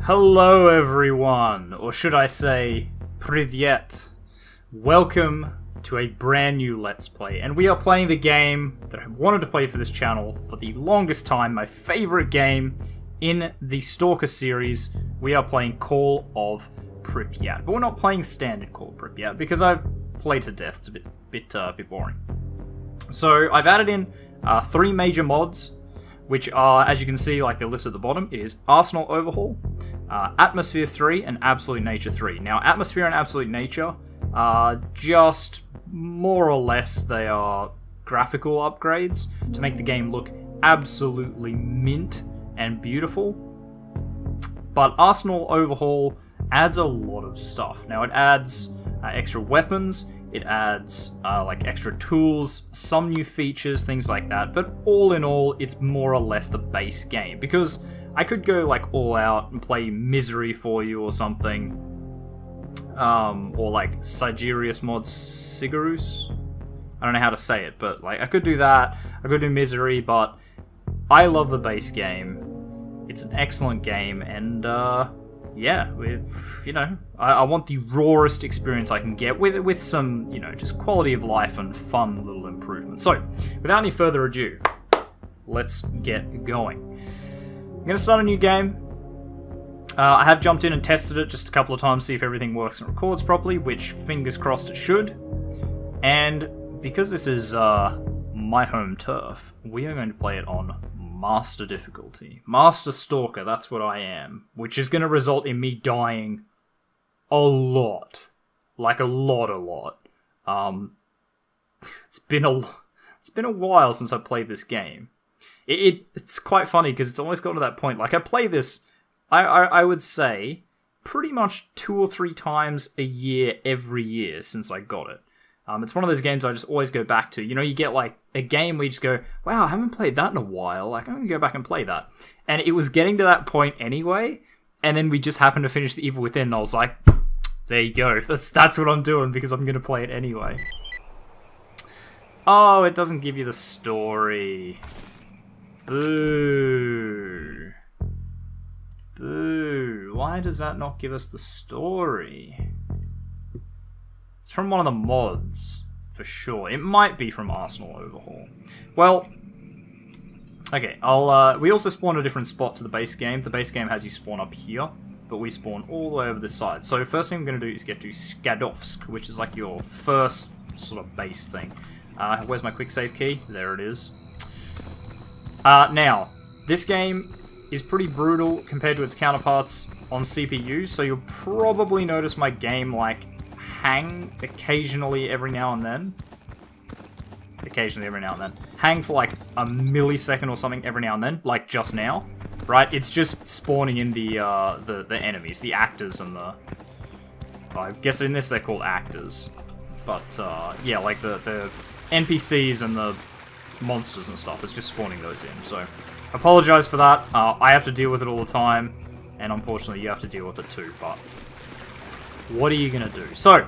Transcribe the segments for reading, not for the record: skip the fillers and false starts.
Hello everyone, or should I say, Pripyat. Welcome to a brand new Let's Play, and we are playing the game that I've wanted to play for this channel for the longest time, my favourite game in the S.T.A.L.K.E.R series. We are playing Call of Pripyat, but we're not playing standard Call of Pripyat because I've played to death. It's a bit boring. So I've added in 3 major mods, which are, as you can see, like the list at the bottom. It is Arsenal Overhaul, Atmosphere 3, and Absolute Nature 3. Now, Atmosphere and Absolute Nature are just more or less, they are graphical upgrades to make the game look absolutely mint and beautiful. But Arsenal Overhaul adds a lot of stuff. Now, it adds extra weapons, it adds like extra tools, some new features, things like that, but all in all, it's more or less the base game, because I could go like all out and play Misery for you or something, or like Sigerius mod Sigurus. I don't know how to say it, but like I could do that, I could do Misery, but I love the base game. It's an excellent game, and yeah, I want the rawest experience I can get with some, just quality of life and fun little improvements. So, without any further ado, let's get going. I'm going to start a new game. I have jumped in and tested it just a couple of times, see if everything works and records properly, which, fingers crossed, it should. And because this is my home turf, we are going to play it on Master difficulty. Master Stalker, that's what I am. Which is going to result in me dying a lot. Like a lot. It's been a while since I played this game. It's quite funny because it's always gotten to that point. Like I play this, I would say, pretty much 2 or 3 times a year every year since I got it. It's one of those games I just always go back to. You get like a game where you just go, wow, I haven't played that in a while. Like, I'm going to go back and play that. And it was getting to that point anyway. And then we just happened to finish The Evil Within. And I was like, there you go. That's what I'm doing because I'm going to play it anyway. Oh, it doesn't give you the story. Boo. Boo. Why does that not give us the story? It's from one of the mods, for sure. It might be from Arsenal Overhaul. Well, okay, we also spawn a different spot to the base game. The base game has you spawn up here, but we spawn all the way over this side. So first thing I'm going to do is get to Skadovsk, which is like your first sort of base thing. Where's my quick save key? There it is. Now, this game is pretty brutal compared to its counterparts on CPU, so you'll probably notice my game, like, hang occasionally every now and then. Hang for like a millisecond or something every now and then, like just now. Right? It's just spawning in the enemies, the actors and the... I guess in this they're called actors. But yeah, like the NPCs and the monsters and stuff, it's just spawning those in. So, apologize for that. I have to deal with it all the time, and unfortunately you have to deal with it too, but... what are you going to do? So,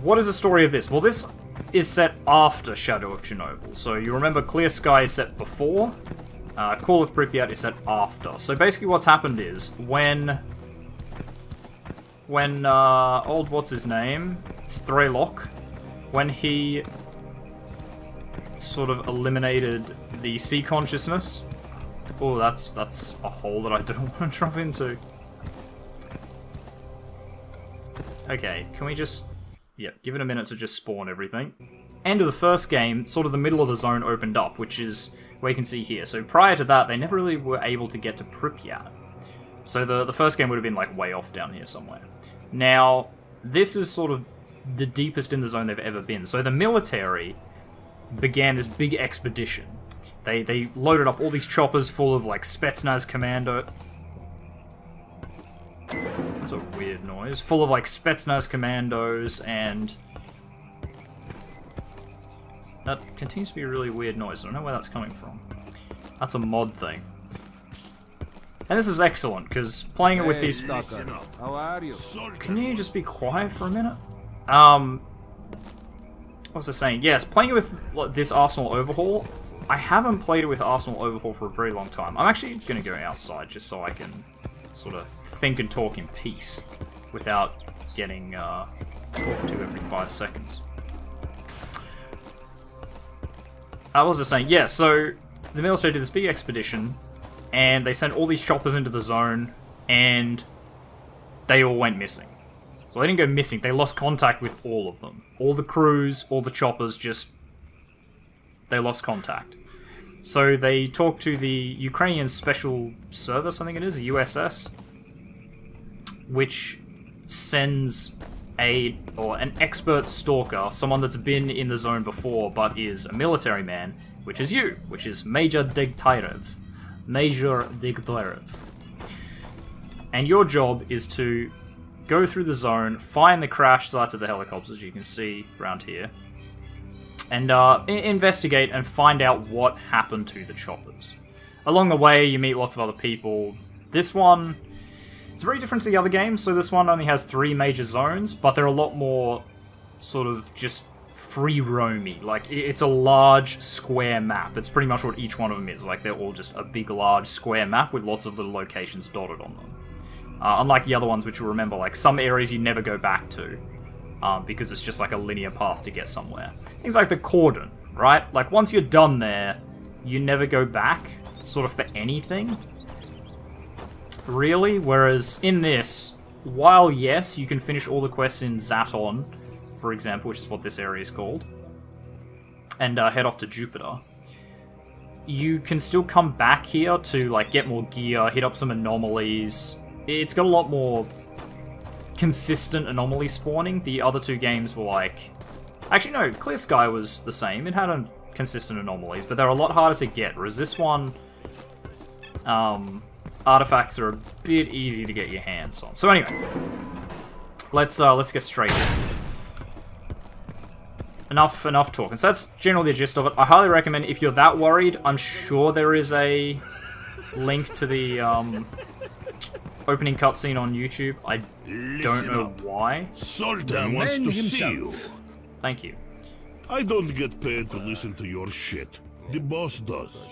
what is the story of this? Well, this is set after Shadow of Chernobyl. So, you remember Clear Sky is set before, Call of Pripyat is set after. So, basically what's happened is, when old what's-his-name, S.T.A.L.K.E.R, when he sort of eliminated the sea consciousness... oh, that's a hole that I don't want to drop into. Okay, can we just... yeah, give it a minute to just spawn everything. End of the first game, sort of the middle of the zone opened up, which is where you can see here. So prior to that, they never really were able to get to Pripyat. So the first game would have been like way off down here somewhere. Now, this is sort of the deepest in the zone they've ever been. So the military began this big expedition. They loaded up all these choppers full of like Spetsnaz commando... that's a weird noise. Full of like Spetsnaz commandos, and that continues to be a really weird noise. I don't know where that's coming from. That's a mod thing. And this is excellent, because playing it with these... How are you? Can you just be quiet for a minute? What was I saying? Yes, playing it with this Arsenal Overhaul, I haven't played it with Arsenal Overhaul for a very long time. I'm actually going to go outside just so I can sort of think and talk in peace without getting talked to every 5 seconds. I was just saying, yeah, so the military did this big expedition, and they sent all these choppers into the zone, and they all went missing. Well, they didn't go missing, they lost contact with all of them. All the crews, all the choppers, just... they lost contact. So they talked to the Ukrainian Special Service, I think it is, the USS, which sends an expert stalker, someone that's been in the zone before but is a military man, which is you, which is Major Degtyarev. Major Degtyarev. And your job is to go through the zone, find the crash sites of the helicopters, as you can see around here, and investigate and find out what happened to the choppers. Along the way, you meet lots of other people. This one, it's very different to the other games, so this one only has 3 major zones, but they're a lot more sort of just free-roamy. Like, it's a large square map. It's pretty much what each one of them is. Like, they're all just a big, large square map with lots of little locations dotted on them. Unlike the other ones, which you'll remember, like, some areas you never go back to, because it's just like a linear path to get somewhere. Things like the cordon, right? Like, once you're done there, you never go back, sort of for anything, really. Whereas in this, while yes, you can finish all the quests in Zaton, for example, which is what this area is called, and head off to Jupiter, you can still come back here to, like, get more gear, hit up some anomalies. It's got a lot more consistent anomaly spawning. The other 2 games were like... Actually, no, Clear Sky was the same. It had consistent anomalies, but they're a lot harder to get, whereas this one, artifacts are a bit easy to get your hands on. So anyway, let's get straight in. Enough talking. So that's generally the gist of it. I highly recommend, if you're that worried, I'm sure there is a link to the opening cutscene on YouTube. I don't know why. Sultan wants to see you. Thank you. I don't get paid to listen to your shit. The boss does.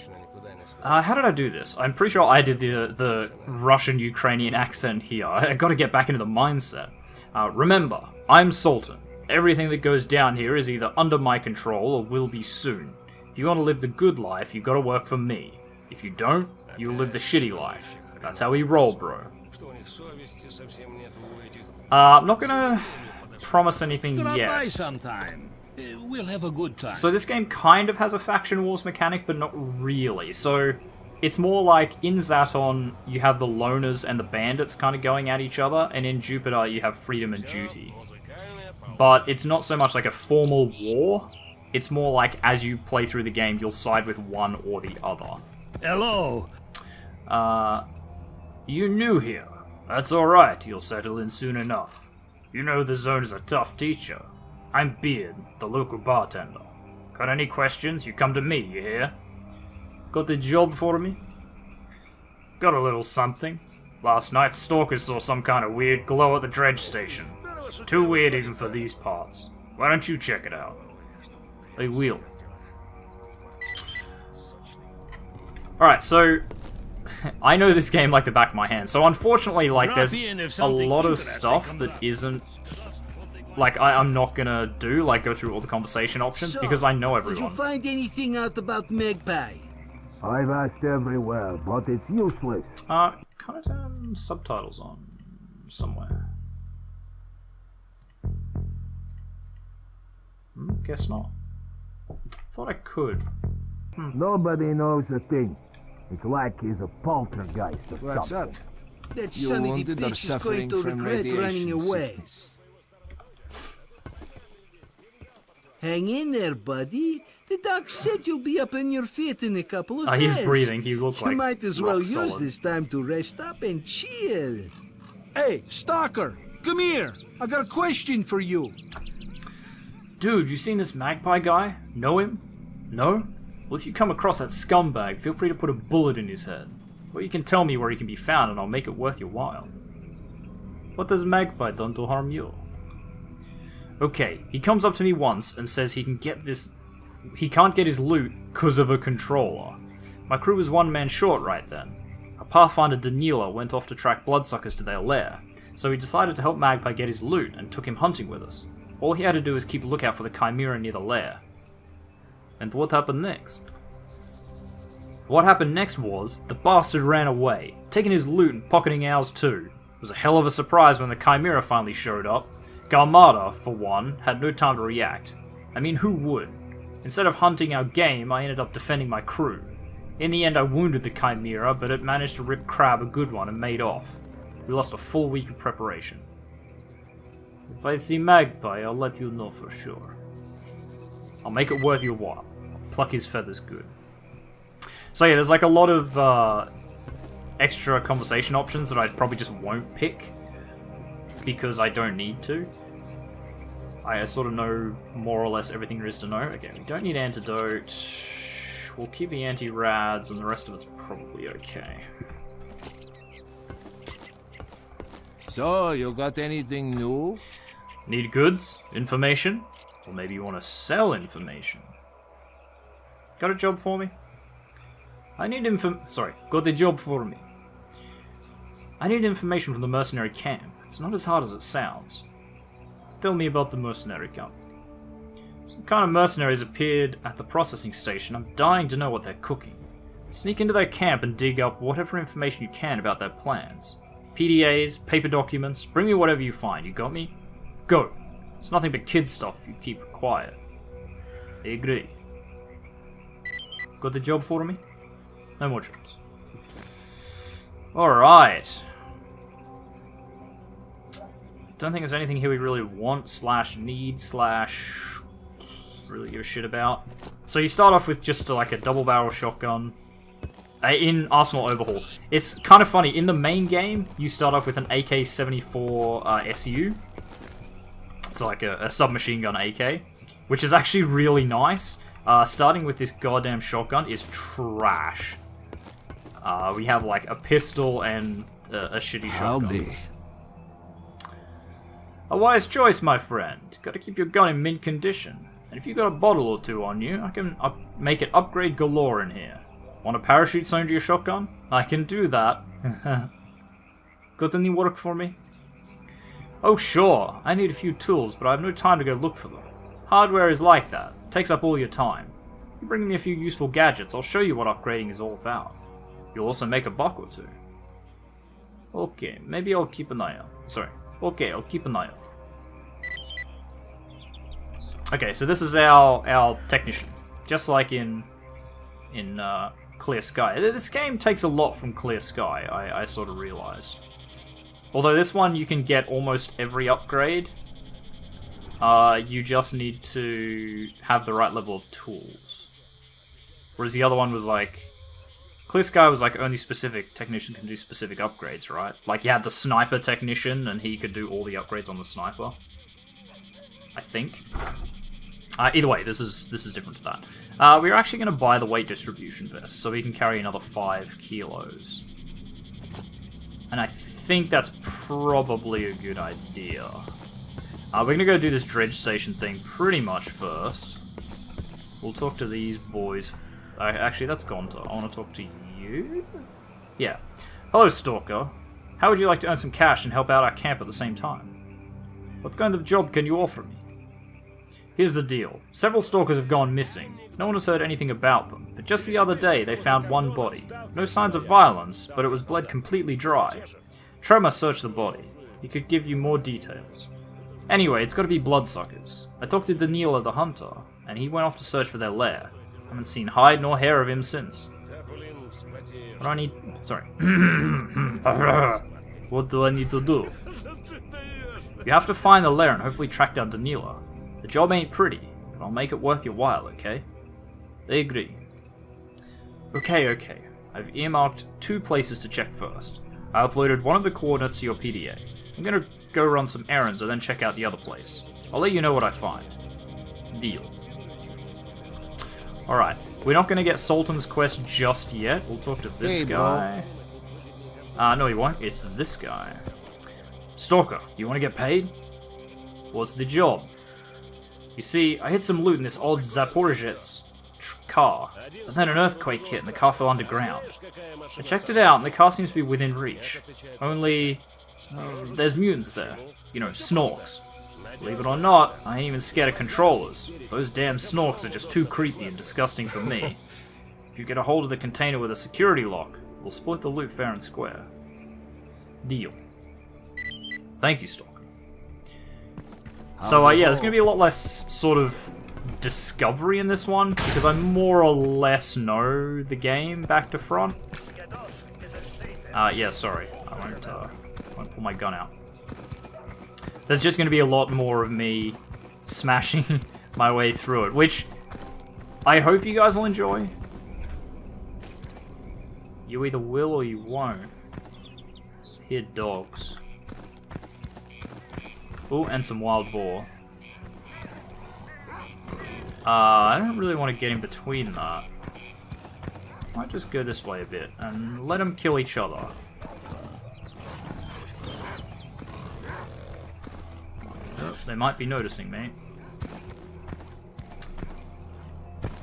How did I do this? I'm pretty sure I did the Russian-Ukrainian accent here. I gotta get back into the mindset. Remember, I'm Sultan. Everything that goes down here is either under my control or will be soon. If you want to live the good life, you gotta work for me. If you don't, you'll live the shitty life. That's how we roll, bro. I'm not gonna promise anything yet. We'll have a good time. So this game kind of has a faction wars mechanic, but not really. So it's more like in Zaton, you have the loners and the bandits kind of going at each other, and in Jupiter, you have freedom and duty. But it's not so much like a formal war. It's more like as you play through the game, you'll side with one or the other. Hello. You new here. That's alright, you'll settle in soon enough. You know the zone is a tough teacher. I'm Beard, the local bartender. Got any questions, you come to me, you hear? Got the job for me? Got a little something. Last night, stalkers saw some kind of weird glow at the dredge station. Too weird even for these parts. Why don't you check it out? I will. Alright, so... I know this game like the back of my hand, so unfortunately, like, there's a lot of stuff that isn't... Like, I'm not gonna do, like, go through all the conversation options, because I know everyone. Did you find anything out about Magpie? I've asked everywhere, but it's useless. Can't I turn subtitles on somewhere? Guess not. Thought I could. Nobody knows a thing. It's like he's a poltergeist or What's something. up? That You son of a wounded or bitch is going suffering to from regret running radiation away. sickness? Hang in there, buddy. The doc said you'll be up on your feet in a couple of days. He's breathing. He looks like You might as well rock use solid. this time to rest up and chill. Hey, Stalker, come here. I got a question for you. Dude, you seen this Magpie guy? Know him? No? Well, if you come across that scumbag, feel free to put a bullet in his head. Or you can tell me where he can be found and I'll make it worth your while. What has Magpie done to harm you? Okay, he comes up to me once and says he can't get his loot because of a controller. My crew was one man short right then. I Pathfinder Danila went off to track bloodsuckers to their lair, so we decided to help Magpie get his loot and took him hunting with us. All he had to do was keep a lookout for the Chimera near the lair. And what happened next? What happened next was, the bastard ran away, taking his loot and pocketing ours too. It was a hell of a surprise when the Chimera finally showed up. Garmada, for one, had no time to react. I mean, who would? Instead of hunting our game, I ended up defending my crew. In the end, I wounded the Chimera, but it managed to rip Crab a good one and made off. We lost a full week of preparation. If I see Magpie, I'll let you know for sure. I'll make it worth your while. I'll pluck his feathers good. So yeah, there's like a lot of extra conversation options that I probably just won't pick because I don't need to. I sort of know more or less everything there is to know. Okay, we don't need antidote. We'll keep the anti-rads and the rest of it's probably okay. So, you got anything new? Need goods? Information? Or maybe you want to sell information? Got a job for me? I need got a job for me. I need information from the mercenary camp. It's not as hard as it sounds. Tell me about the mercenary camp. Some kind of mercenaries appeared at the processing station. I'm dying to know what they're cooking. Sneak into their camp and dig up whatever information you can about their plans. PDAs, paper documents, bring me whatever you find, you got me? Go! It's nothing but kid stuff, you keep it quiet. I agree. Got the job for me? No more jobs. Alright. Don't think there's anything here we really want, / need, / really give a shit about. So you start off with just like a double barrel shotgun in Arsenal Overhaul. It's kind of funny, in the main game you start off with an AK-74 SU, so like a submachine gun AK, which is actually really nice. Starting with this goddamn shotgun is trash. We have like a pistol and a shitty shotgun. A wise choice, my friend. Gotta keep your gun in mint condition. And if you got a bottle or two on you, I can make it upgrade galore in here. Want a parachute sewn to your shotgun? I can do that. Got any work for me? Oh sure, I need a few tools, but I have no time to go look for them. Hardware is like that. It takes up all your time. You bring me a few useful gadgets, I'll show you what upgrading is all about. You'll also make a buck or two. Okay, maybe I'll keep an eye out. Sorry. Okay, I'll keep an eye out. Okay, so this is our technician. Just like in Clear Sky. This game takes a lot from Clear Sky, I sort of realized. Although this one you can get almost every upgrade. You just need to have the right level of tools. Whereas the other one was like... Clear Sky was like only specific technician can do specific upgrades, right? Like you had the sniper technician and he could do all the upgrades on the sniper. I think. Either way, this is different to that. We're actually going to buy the weight distribution vest, so we can carry another 5 kilos. And I think that's probably a good idea. We're going to go do this dredge station thing pretty much first. We'll talk to these boys. Actually, that's Gonta. I want to talk to you? Yeah. Hello, Stalker. How would you like to earn some cash and help out our camp at the same time? What kind of job can you offer me? Here's the deal. Several stalkers have gone missing. No one has heard anything about them, but just the other day they found one body. No signs of violence, but it was bled completely dry. Tremor searched the body. He could give you more details. Anyway, it's got to be bloodsuckers. I talked to Danila the Hunter, and he went off to search for their lair. I haven't seen hide nor hair of him since. What do I need... Sorry. What do I need to do? You have to find the lair and hopefully track down Danila. The job ain't pretty, but I'll make it worth your while, okay? They agree. Okay. I've earmarked 2 places to check first. I uploaded one of the coordinates to your PDA. I'm gonna go run some errands and then check out the other place. I'll let you know what I find. Deal. Alright, we're not gonna get Sultan's quest just yet. We'll talk to this guy. No, he won't. It's this guy. Stalker, you wanna get paid? What's the job? You see, I hit some loot in this old Zaporizhets car. But then an earthquake hit and the car fell underground. I checked it out and the car seems to be within reach. Only, there's mutants there. You know, snorks. Believe it or not, I ain't even scared of controllers. Those damn snorks are just too creepy and disgusting for me. If you get a hold of the container with a security lock, we'll split the loot fair and square. Deal. Thank you, Stalker. So, yeah, there's going to be a lot less sort of discovery in this one, because I more or less know the game back to front. Yeah, sorry. I won't pull my gun out. There's just going to be a lot more of me smashing my way through it, which I hope you guys will enjoy. You either will or you won't. Hear dogs. Oh, and some wild boar. I don't really want to get in between that. Might just go this way a bit and let them kill each other. Oh, they might be noticing me.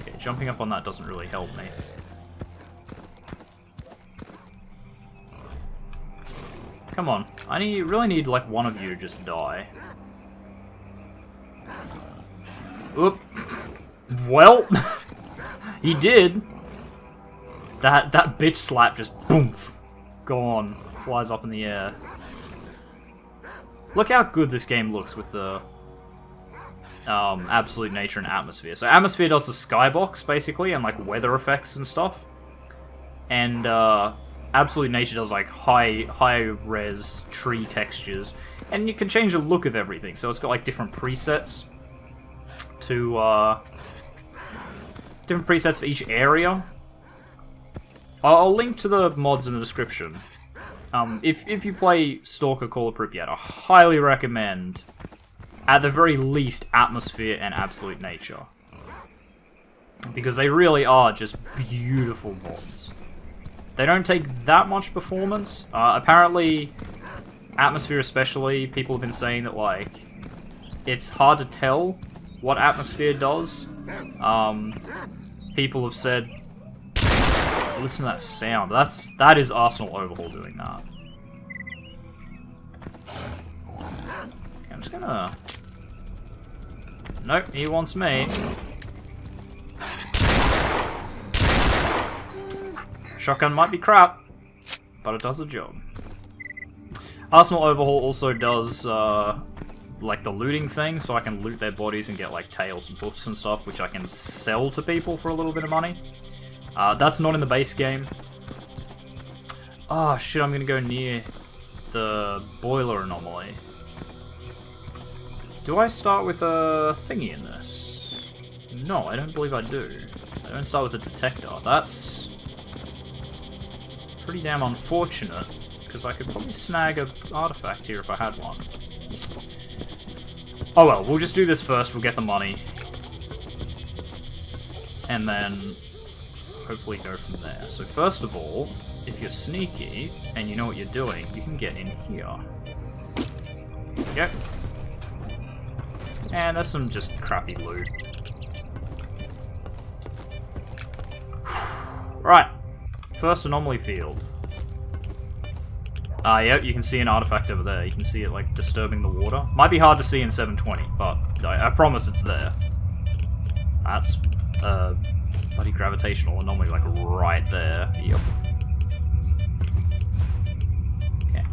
Okay, jumping up on that doesn't really help me. Come on, I really need like one of you to just die. Oop. Well, he did. That bitch slap just boom, gone, flies up in the air. Look how good this game looks with the absolute nature and atmosphere. So atmosphere does the skybox basically and like weather effects and stuff, and absolute nature does like high res tree textures, and you can change the look of everything. So it's got like different presets for each area. I'll link to the mods in the description. If you play S.T.A.L.K.E.R Call of Pripyat, I highly recommend, at the very least, Atmosphere and Absolute Nature. Because they really are just beautiful mods. They don't take that much performance. Apparently, Atmosphere especially, people have been saying that, like, it's hard to tell what Atmosphere does. People have said, listen to that sound. That is Arsenal Overhaul doing that. Okay, I'm just gonna... Nope, he wants me. Shotgun might be crap, but it does the job. Arsenal Overhaul also does, like, the looting thing, so I can loot their bodies and get, like, tails and hoofs and stuff, which I can sell to people for a little bit of money. That's not in the base game. Oh, shit, I'm gonna go near the boiler anomaly. Do I start with a thingy in this? No, I don't believe I do. I don't start with a detector. That's pretty damn unfortunate, because I could probably snag an artifact here if I had one. Oh well, we'll just do this first, we'll get the money. And then hopefully go from there. So first of all, if you're sneaky and you know what you're doing, you can get in here. Yep. And there's some just crappy loot. Right. First anomaly field. Yep, you can see an artifact over there. You can see it, like, disturbing the water. Might be hard to see in 720, but I promise it's there. That's, bloody gravitational anomaly, like, right there. Yep. Okay.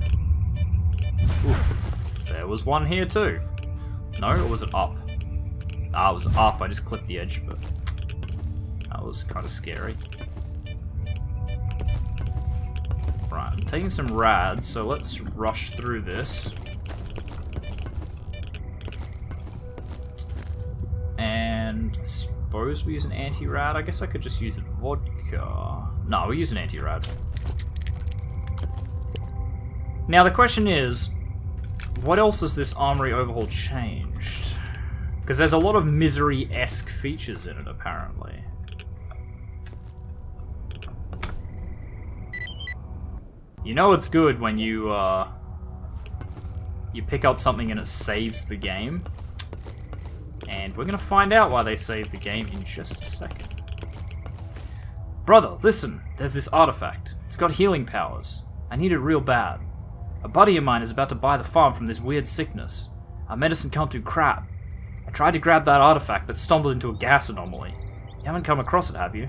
Oof. There was one here, too. No, or was it up? Ah, it was up. I just clipped the edge of it. That was kind of scary. Right, I'm taking some rads, so let's rush through this. And I suppose we use an anti-rad. I guess I could just use vodka. No, we use an anti-rad. Now the question is, what else has this armory overhaul changed? Because there's a lot of Misery-esque features in it, apparently. You know it's good when you pick up something and it saves the game. And we're gonna find out why they saved the game in just a second. Brother, listen. There's this artifact. It's got healing powers. I need it real bad. A buddy of mine is about to buy the farm from this weird sickness. Our medicine can't do crap. I tried to grab that artifact, but stumbled into a gas anomaly. You haven't come across it, have you?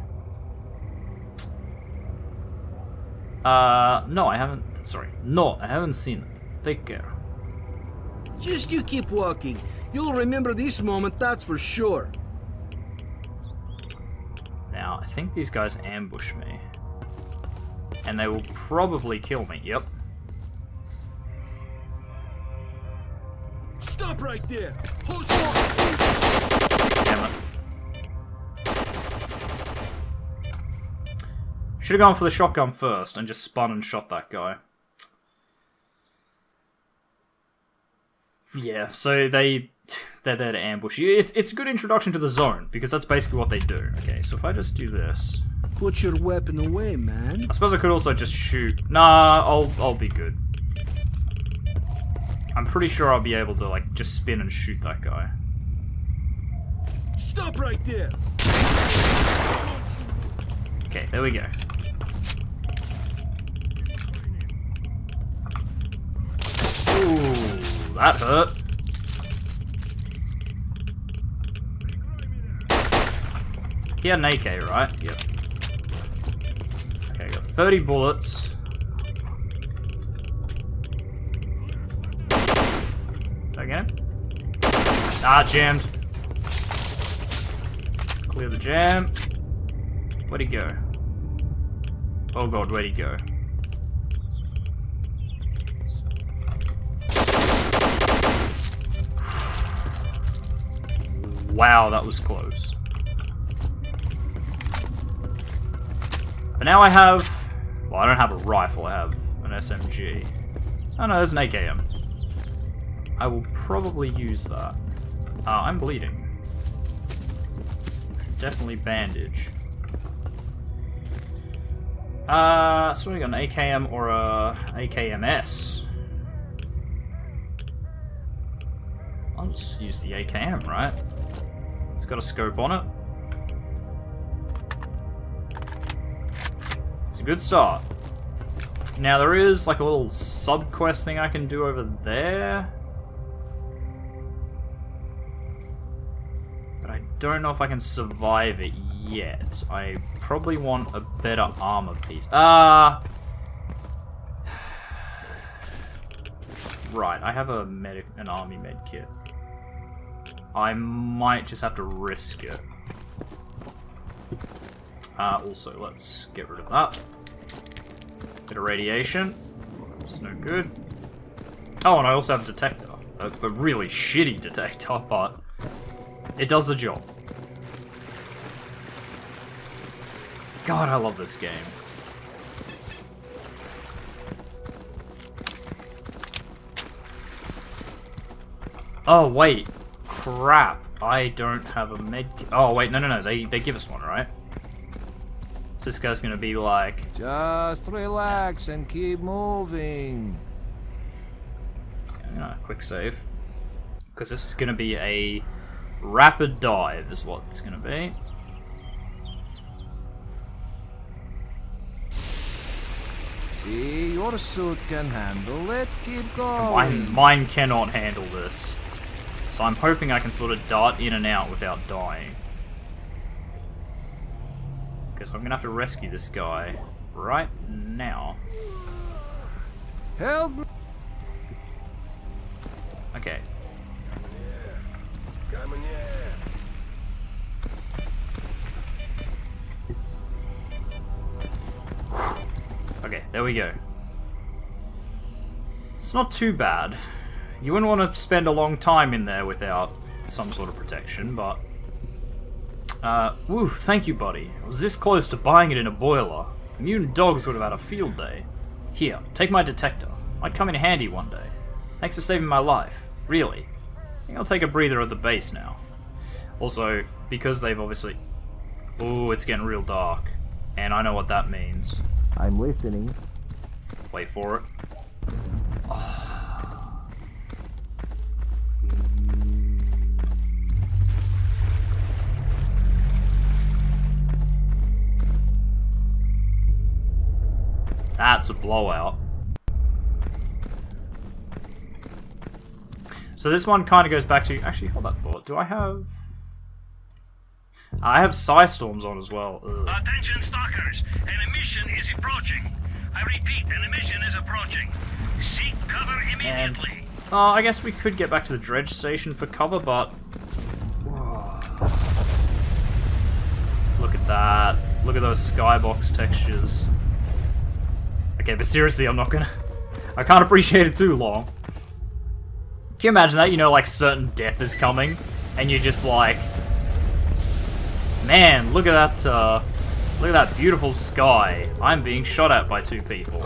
No, I haven't. Sorry. No, I haven't seen it. Take care. Just you keep walking. You'll remember this moment, that's for sure. Now, I think these guys ambush me. And they will probably kill me. Yep. Stop right there! Hold Damn it. Should have gone for the shotgun first and just spun and shot that guy. Yeah, so they're there to ambush you. It's a good introduction to the zone, because that's basically what they do. Okay, so if I just do this... Put your weapon away, man. I suppose I could also just shoot... Nah, I'll be good. I'm pretty sure I'll be able to, like, just spin and shoot that guy. Stop right there! Okay, there we go. Ooh, that hurt. He had an AK, right? Yep. Okay, got 30 bullets. Did I get him? Ah, jammed. Clear the jam. Where'd he go? Oh god, where'd he go? Wow, that was close. But now I have... Well, I don't have a rifle, I have an SMG. Oh no, there's an AKM. I will probably use that. I'm bleeding. Should definitely bandage. So we got an AKM or a AKMS. I'll just use the AKM, right? It's got a scope on it. It's a good start. Now there is like a little sub-quest thing I can do over there. But I don't know if I can survive it yet. I probably want a better armor piece. Right, I have an army med kit. I might just have to risk it. Also, let's get rid of that. Bit of radiation. It's no good. Oh, and I also have a detector. A really shitty detector, but it does the job. God, I love this game. Oh, wait. Crap. I don't have a med kit. Oh, wait, no. They give us one, right? So this guy's gonna be like... Just relax and keep moving. Quick save. Because this is gonna be a rapid dive, is what it's gonna be. See, your suit can handle it. Keep going. Mine cannot handle this. So I'm hoping I can sort of dart in and out without dying. So I'm gonna have to rescue this guy right now. Help me. Okay. Okay, there we go. It's not too bad. You wouldn't want to spend a long time in there without some sort of protection, but... woo, thank you, buddy. I was this close to buying it in a boiler. The mutant dogs would have had a field day. Here, take my detector. Might come in handy one day. Thanks for saving my life. Really. I think I'll take a breather at the base now. Also, because they've obviously... Ooh, it's getting real dark. And I know what that means. I'm listening. Wait for it. that's a blowout. So this one kind of goes back to... Actually, hold that thought. Do I have... I have Psystorms on as well. Ugh. Attention, stalkers! An emission is approaching. I repeat, an emission is approaching. Seek cover immediately. I guess we could get back to the dredge station for cover, but... Look at that. Look at those skybox textures. Okay, but seriously, I'm not gonna... I can't appreciate it too long. Can you imagine that? You know, like, certain death is coming, and you're just like... Man, look at that, look at that beautiful sky. I'm being shot at by 2 people.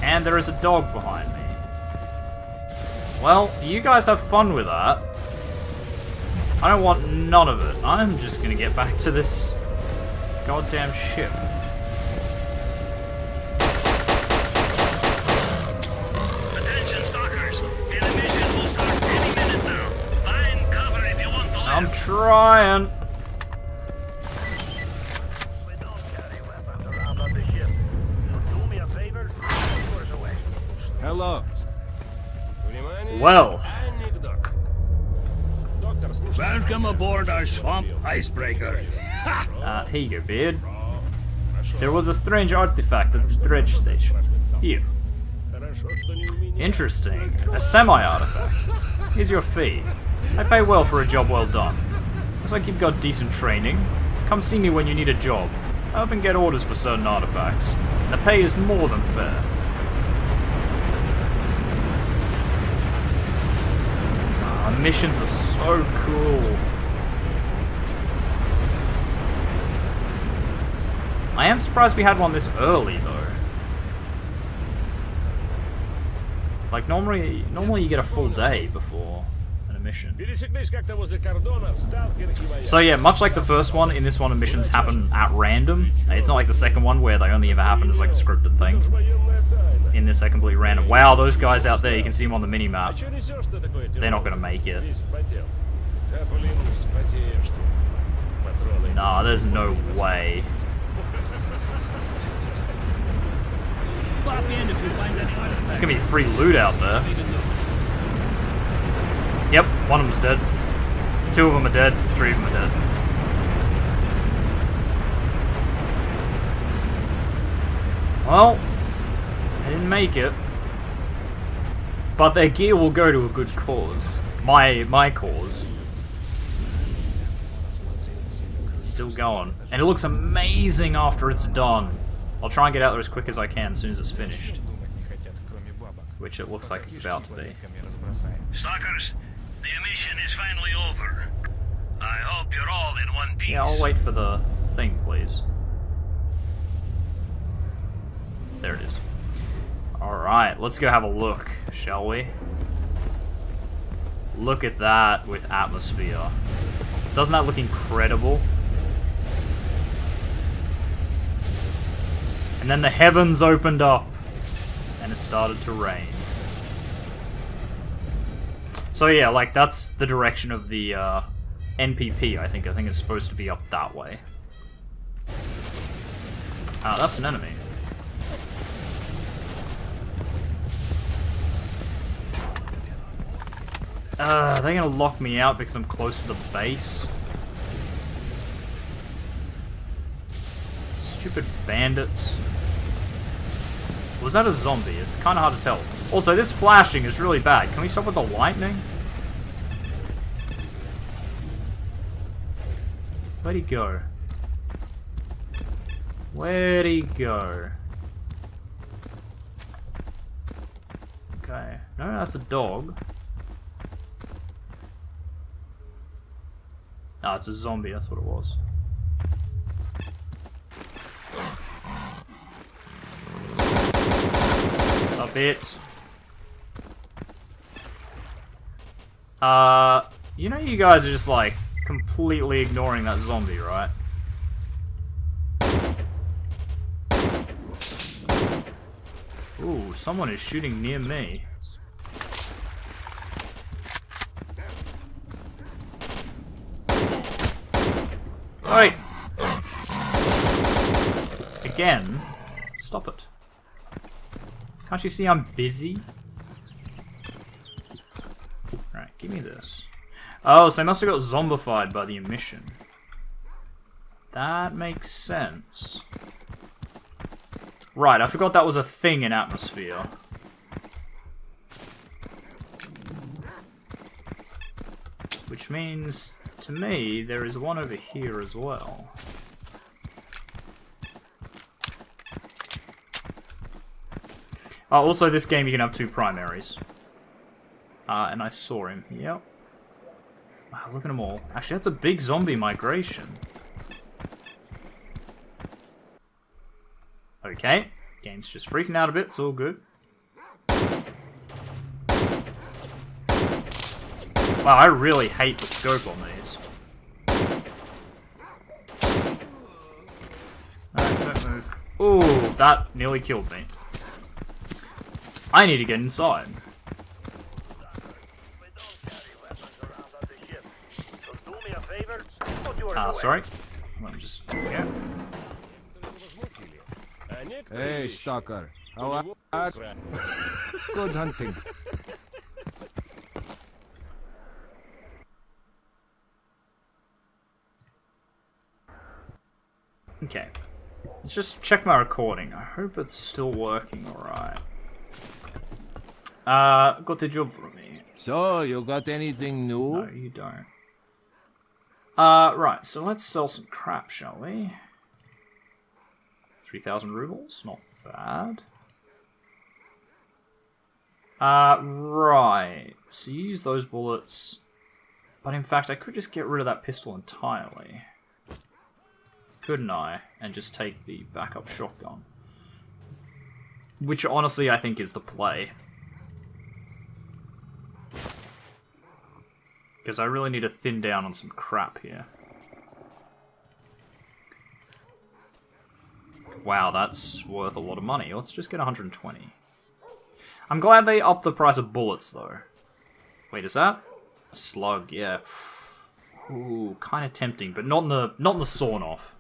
And there is a dog behind me. Well, you guys have fun with that. I don't want none of it. I'm just gonna get back to this goddamn ship. Attention, stalkers! An emission will start any minute now. Find cover if you want to live. I'm trying. We don't carry weapons around on the ship. Do me a favor, take yours away. Hello. Well, Welcome aboard our swamp icebreaker. here you go, Beard. There was a strange artifact at the dredge station. Here. Interesting. A semi-artifact. Here's your fee. I pay well for a job well done. Looks like you've got decent training. Come see me when you need a job. I often get orders for certain artifacts. And the pay is more than fair. Missions are so cool. I am surprised we had one this early, though. Like, normally you get a full day before an mission. So yeah, much like the first one, in this one missions happen at random. It's not like the second one where they only ever happen as like a scripted thing. In this, they're completely random. Wow, those guys out there, you can see them on the mini-map. They're not gonna make it. Nah, there's no way. There's gonna be free loot out there. Yep, one of them's dead. 2 of them are dead, 3 of them are dead. Well, they didn't make it. But their gear will go to a good cause. My cause. Still going. And it looks amazing after it's done. I'll try and get out there as quick as I can as soon as it's finished. Which it looks like it's about to be. Stalkers, the emission is finally over. I hope you're all in one piece. Yeah, I'll wait for the thing, please. There it is. Alright, let's go have a look, shall we? Look at that with atmosphere. Doesn't that look incredible? And then the heavens opened up, and it started to rain. So yeah, like, that's the direction of the NPP, I think. I think it's supposed to be up that way. That's an enemy. Are they gonna lock me out because I'm close to the base? Stupid bandits. Was that a zombie? It's kinda hard to tell. Also, this flashing is really bad. Can we stop with the lightning? Where'd he go? Where'd he go? Okay. No, that's a dog. No, it's a zombie, that's what it was. Stop it. You know you guys are just like completely ignoring that zombie, right? Ooh, someone is shooting near me. Oi! Again, Stop it. Can't you see I'm busy? Alright, give me this. Oh, so I must have got zombified by the emission. That makes sense. Right, I forgot that was a thing in Atmosphere. Which means, to me, there is one over here as well. Oh, also this game you can have 2 primaries. And I saw him. Yep. Wow, look at them all. Actually, that's a big zombie migration. Okay. Game's just freaking out a bit, it's all good. Wow, I really hate the scope on these. Alright, don't move. Ooh, that nearly killed me. I need to get inside. Sorry. Let me just... Yeah. Hey, S.T.A.L.K.E.R. How are Good hunting. Okay. Let's just check my recording. I hope it's still working alright. Got a job for me. So, you got anything new? No, you don't. Right, so let's sell some crap, shall we? 3,000 rubles, not bad. Right, so you use those bullets, but in fact I could just get rid of that pistol entirely. Couldn't I? And just take the backup shotgun. Which honestly I think is the play. Because I really need to thin down on some crap here. Wow, that's worth a lot of money. Let's just get 120. I'm glad they upped the price of bullets, though. Wait, is that a slug? Yeah. Ooh, kind of tempting, but not in the sawn-off.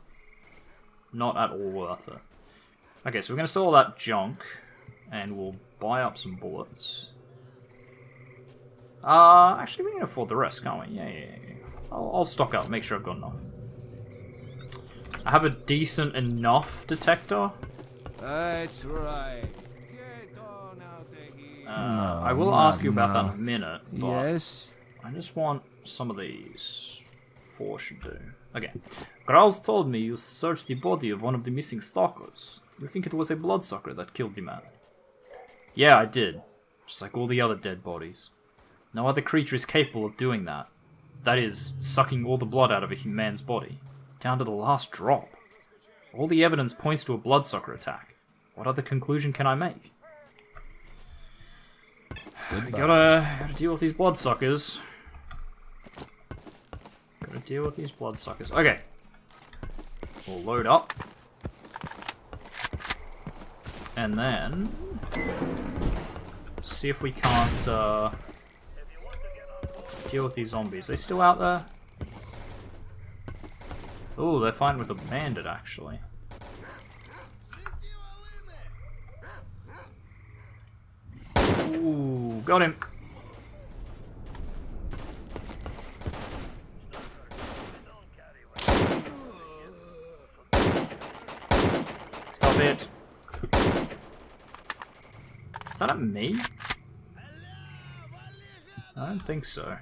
Not at all worth it. Okay, so we're gonna sell all that junk, and we'll buy up some bullets. Actually, we can afford the rest, can't we? Yeah. I'll stock up, make sure I've got enough. I have a decent enough detector. That's right. Get on out of here. I will ask you about that in a minute. But Yes? I just want some of these. 4 should do. Okay. Growls told me you searched the body of one of the missing stalkers. Do you think it was a bloodsucker that killed the man? Yeah, I did. Just like all the other dead bodies. No other creature is capable of doing that. That is, sucking all the blood out of a man's body. Down to the last drop. All the evidence points to a bloodsucker attack. What other conclusion can I make? We gotta deal with these bloodsuckers. Gotta deal with these bloodsuckers. Okay. We'll load up. And then... see if we can't, deal with these zombies. Are they still out there? Oh, they're fighting with a bandit, actually. Ooh, got him. Stop it. Is that at me? I don't think so.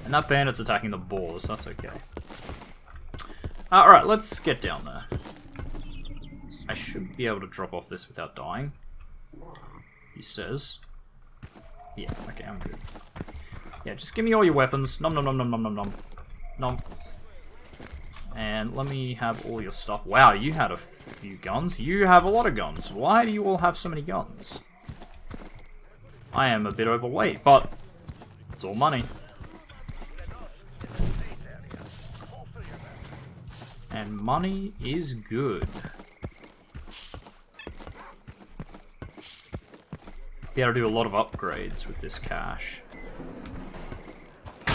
And that bandit's attacking the boars, that's okay. Alright, let's get down there. I should be able to drop off this without dying. He says. Yeah, okay, I'm good. Yeah, just give me all your weapons. Nom nom nom nom nom nom nom. Nom. And let me have all your stuff. Wow, you had a few guns. You have a lot of guns. Why do you all have so many guns? I am a bit overweight, but it's all money. And money is good. Be able to do a lot of upgrades with this cash.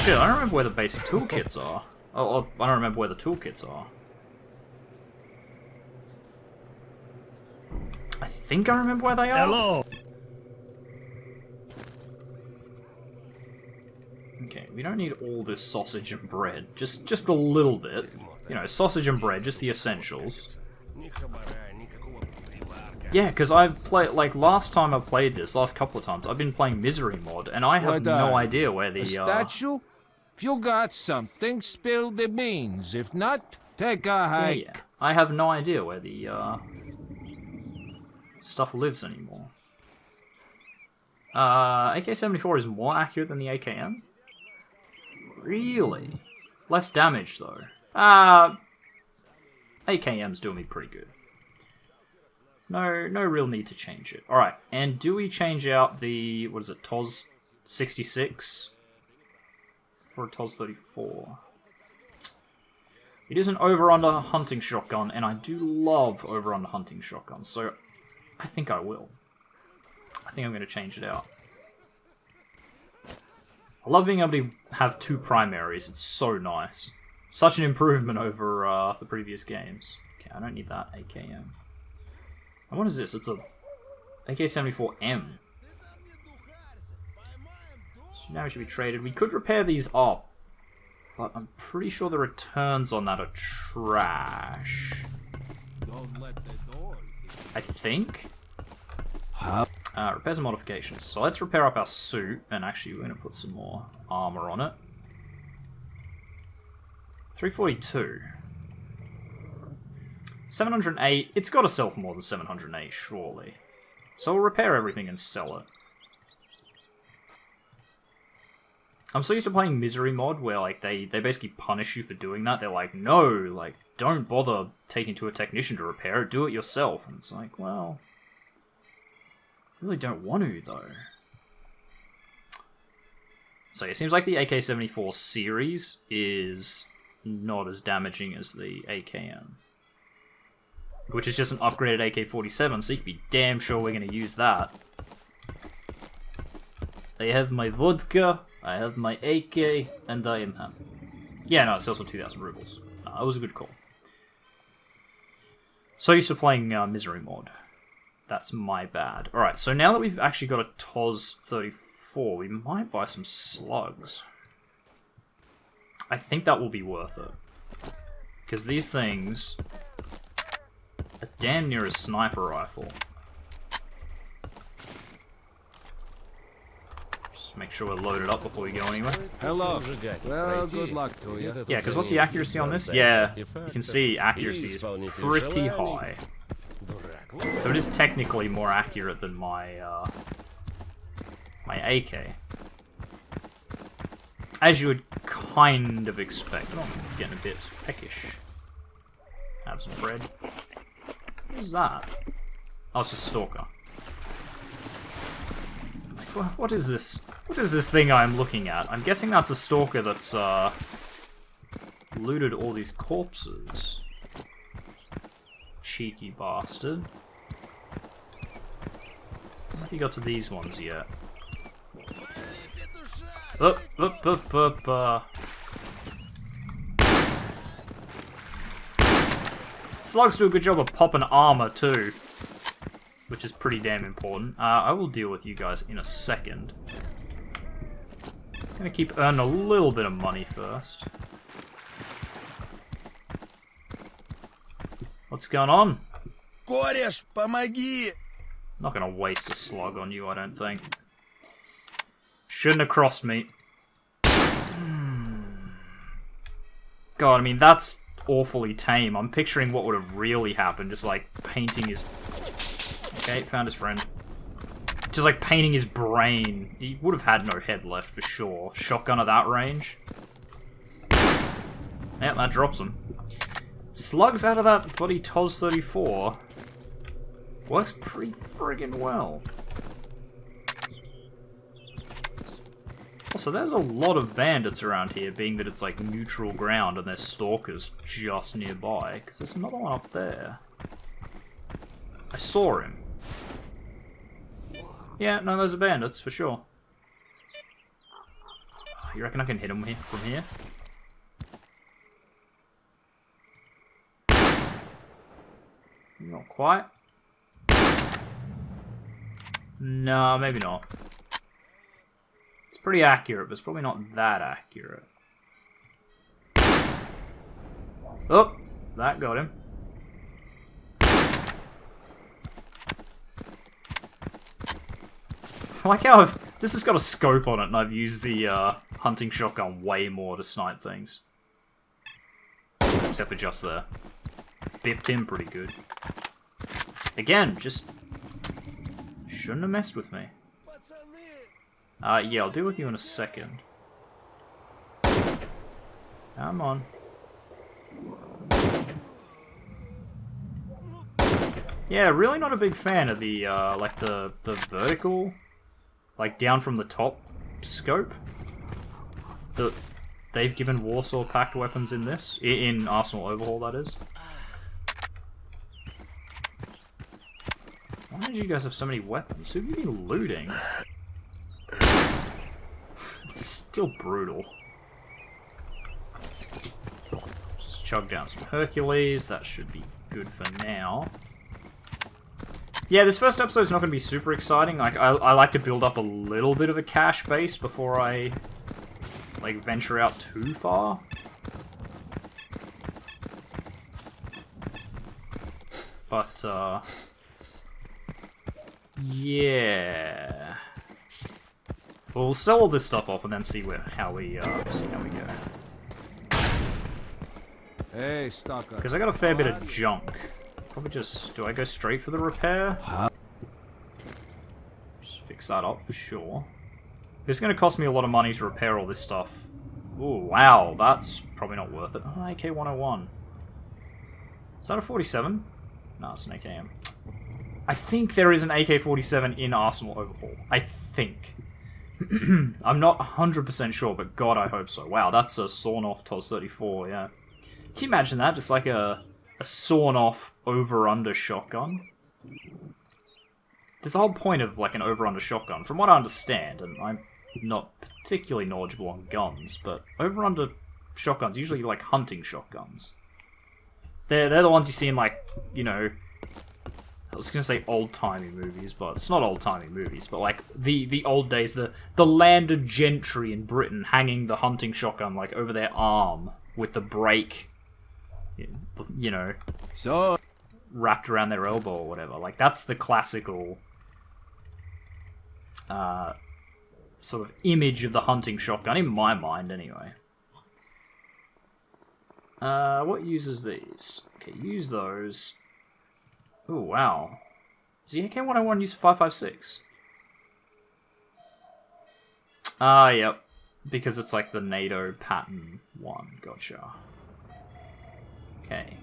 Shit, I don't remember where the basic toolkits are. Oh, I don't remember where the toolkits are. think I remember where they are. Hello. Okay, we don't need all this sausage and bread. Just a little bit. You know, sausage and bread, just the essentials. Yeah, because I've played, like, last time I played this, last couple of times, I've been playing Misery Mod, and I have no idea where the, A statue? If you got something, spill the beans. If not, take a hike. Yeah. I have no idea where the, stuff lives anymore. AK-74 is more accurate than the AKM? Really? Less damage, though. AKM's doing me pretty good. No real need to change it. Alright, and do we change out the, what is it, TOZ 66 for a TOZ 34? It is an over-under hunting shotgun, and I do love over-under hunting shotguns, so I think I will. I think I'm going to change it out. I love being able to have 2 primaries, it's so nice. Such an improvement over the previous games. Okay, I don't need that AKM. And what is this? It's a AK-74M. So now we should be traded. We could repair these up, but I'm pretty sure the returns on that are trash. I think? Repairs and modifications. So let's repair up our suit, and actually we're going to put some more armor on it. 342. 708. It's got to sell for more than 708, surely. So we'll repair everything and sell it. I'm so used to playing Misery Mod, where like they basically punish you for doing that. They're like, no, like, don't bother taking to a technician to repair it, do it yourself. And it's like, well, I really don't want to, though. So it seems like the AK-74 series is not as damaging as the AKM. Which is just an upgraded AK-47, so you can be damn sure we're going to use that. I have my vodka, I have my AK, and I am happy. Yeah, no, it sells for 2,000 rubles. That was a good call. So used to playing Misery Mod. That's my bad. Alright, so now that we've actually got a TOZ 34, we might buy some slugs. I think that will be worth it. Because these things are damn near a sniper rifle. Just make sure we're loaded up before we go anywhere. Hello. Well, good luck to you. Yeah, because what's the accuracy on this? Yeah, you can see accuracy is pretty high. So it is technically more accurate than my my AK. As you would kind of expect. Oh, I'm getting a bit peckish. Have some bread. What is that? Oh, it's a stalker. What is this? What is this thing I'm looking at? I'm guessing that's a stalker that's looted all these corpses. Cheeky bastard. Have you got to these ones yet? Slugs do a good job of popping armor too, which is pretty damn important. I will deal with you guys in a second. Gonna keep earning a little bit of money first. What's going on? Кореш, помоги! Not gonna waste a slug on you, I don't think. Shouldn't have crossed me. God, I mean, that's awfully tame. I'm picturing what would have really happened, just like painting his... Okay, found his friend. Just like painting his brain. He would have had no head left for sure. Shotgun at that range. Yeah, that drops him. Slugs out of that bloody TOZ 34 works pretty friggin' well. Also, there's a lot of bandits around here, being that it's like neutral ground and there's stalkers just nearby. Because there's another one up there. I saw him. Yeah, no, those are bandits, for sure. You reckon I can hit him from here? Not quite. No, maybe not. It's pretty accurate, but it's probably not that accurate. Oh, that got him. I like how this has got a scope on it, and I've used the hunting shotgun way more to snipe things. Except for just there. Bipped him pretty good. Again, just shouldn't have messed with me. Yeah, I'll deal with you in a second. Come on. Yeah, really not a big fan of the like the vertical, like down from the top scope that they've given Warsaw Pact weapons in this, in Arsenal Overhaul, that is. Why did you guys have so many weapons? Who have you been looting? It's still brutal. Just chug down some Hercules, that should be good for now. Yeah, this first episode's not going to be super exciting. Like, I like to build up a little bit of a cache base before I, like, venture out too far. But, yeah. We'll sell all this stuff off and then see how we go. Hey, Stalker. Because I got a fair bit of junk. Probably just... Do I go straight for the repair? Just fix that up for sure. It's going to cost me a lot of money to repair all this stuff. Ooh, wow. That's probably not worth it. Oh, AK-101. Is that a 47? No, it's an AKM. I think there is an AK-47 in Arsenal Overhaul. I think. I'm not 100% sure, but God, I hope so. Wow, that's a sawn-off TOS-34, yeah. Can you imagine that? Just like a sawn-off over-under shotgun? There's the whole point of like an over-under shotgun, from what I understand, and I'm not particularly knowledgeable on guns, but over-under shotguns, usually like hunting shotguns. They're the ones you see in like, you know, I was gonna say old-timey movies, but it's not old-timey movies, but like the old days, the landed gentry in Britain hanging the hunting shotgun like over their arm with the brake, you know, So, wrapped around their elbow or whatever. Like, that's the classical sort of image of the hunting shotgun, in my mind anyway. What uses these? Okay, use those. Oh, wow. Does the AK-101 use 5.56? Ah, yep. Because it's like the NATO pattern one. Gotcha. Okay.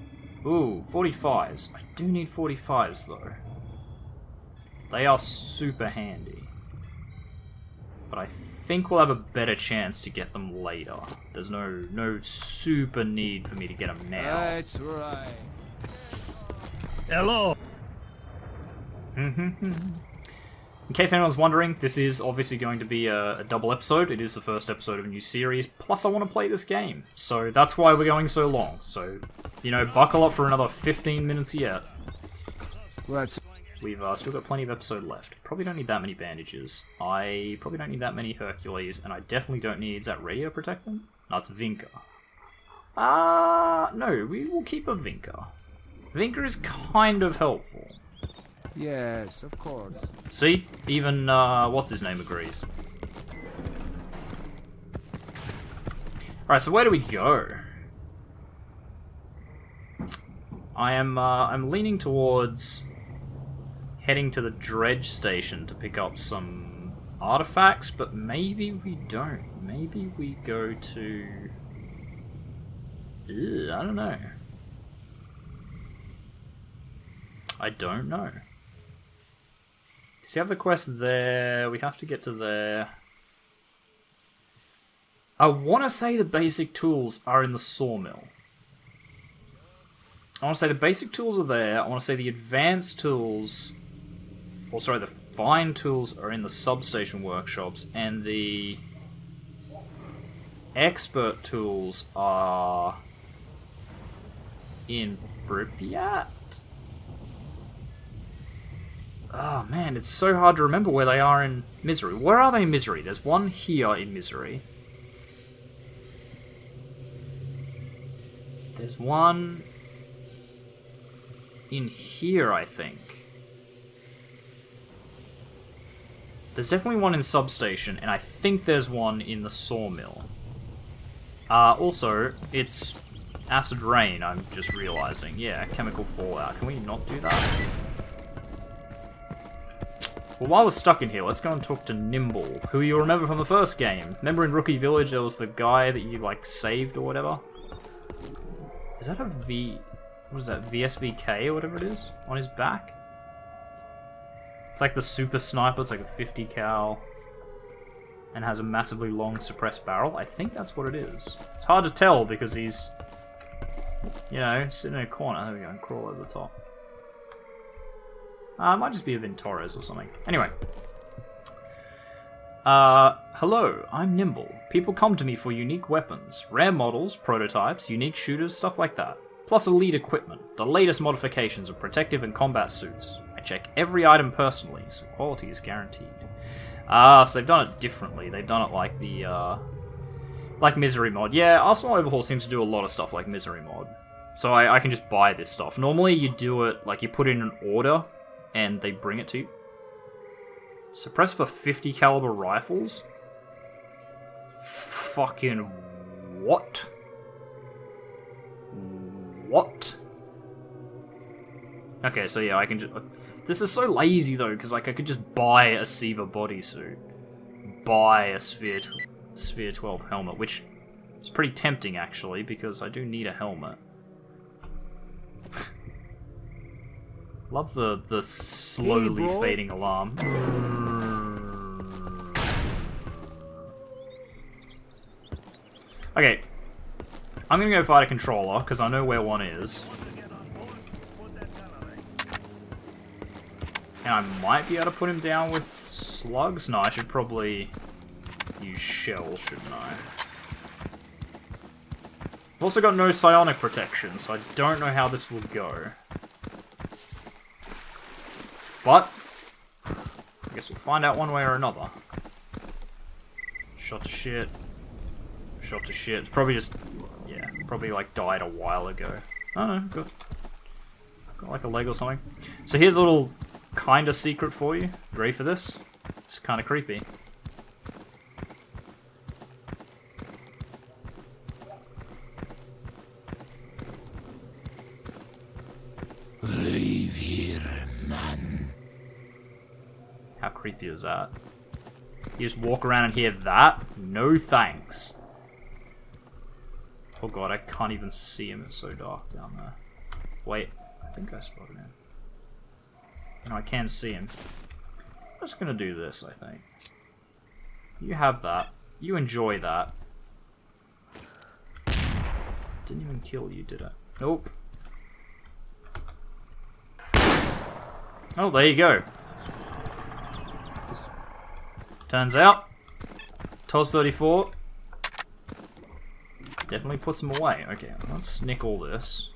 Ooh, 45s. I do need 45s, though. They are super handy. But I think we'll have a better chance to get them later. There's no super need for me to get them now. that's right. Hello. In case anyone's wondering, this is obviously going to be a double episode. It is the first episode of a new series, plus I want to play this game. So that's why we're going so long. So, you know, buckle up for another 15 minutes yet. What's We've still got plenty of episode left. Probably don't need that many bandages. I probably don't need that many Hercules, and I definitely don't need... Is that radio protectant? No, it's Vinca. No, we will keep a Vinca. Vinca is kind of helpful. Yes, of course. See? Even, what's-his-name agrees. Alright, so where do we go? I'm leaning towards heading to the dredge station to pick up some artifacts, but maybe we don't. Maybe we go to... I don't know. I don't know. So you have the quest there, we have to get to there. I want to say the basic tools are in the sawmill. I want to say the basic tools are there, I want to say the advanced tools... Or sorry, the fine tools are in the substation workshops, and the expert tools are in Pripyat? Oh man, it's so hard to remember where they are in Misery. Where are they in Misery? There's one here in Misery. There's one in here, I think. There's definitely one in Substation, and I think there's one in the Sawmill. Also, it's Acid Rain, I'm just realizing. Yeah, Chemical Fallout. Can we not do that? Well, while we're stuck in here, let's go and talk to Nimble, who you'll remember from the first game. Remember in Rookie Village there was the guy that you, like, saved or whatever? Is that a V... what is that? VSVK or whatever it is? On his back? It's like the super sniper, it's like a 50 cal. And has a massively long suppressed barrel. I think that's what it is. It's hard to tell because he's... you know, sitting in a corner. There we go, and crawl over the top. It might just be a Vintorez or something. Anyway. Hello, I'm Nimble. People come to me for unique weapons, rare models, prototypes, unique shooters, stuff like that. Plus elite equipment, the latest modifications of protective and combat suits. I check every item personally, so quality is guaranteed. So they've done it differently. They've done it like the, like Misery Mod. Yeah, Arsenal Overhaul seems to do a lot of stuff like Misery Mod. So I can just buy this stuff. Normally you do it, like you put in an order, and they bring it to you. Suppress for 50 caliber rifles? Fucking what? What? Okay, so yeah, I can just... this is so lazy though, because like I could just buy a Siva bodysuit. Buy a Sphere 12 helmet, which is pretty tempting actually, because I do need a helmet. Love the slowly fading alarm. Okay. I'm gonna go fight a controller, because I know where one is. And I might be able to put him down with slugs? No, I should probably use shells, shouldn't I? I've also got no psionic protection, so I don't know how this will go. But, I guess we'll find out one way or another. Shot to shit. Shot to shit. It's probably just, yeah, probably like died a while ago. Oh no, good. Got like a leg or something. So here's a little kinda secret for you. Ready for this? It's kinda creepy. Leave here, man. How creepy is that? You just walk around and hear that? No thanks. Oh god, I can't even see him. It's so dark down there. Wait, I think I spotted him. No, I can see him. I'm just gonna do this, I think. You have that. You enjoy that. Didn't even kill you, did it? Nope. Oh, there you go. Turns out, TOZ-34 definitely puts him away. Okay, let's nick all this.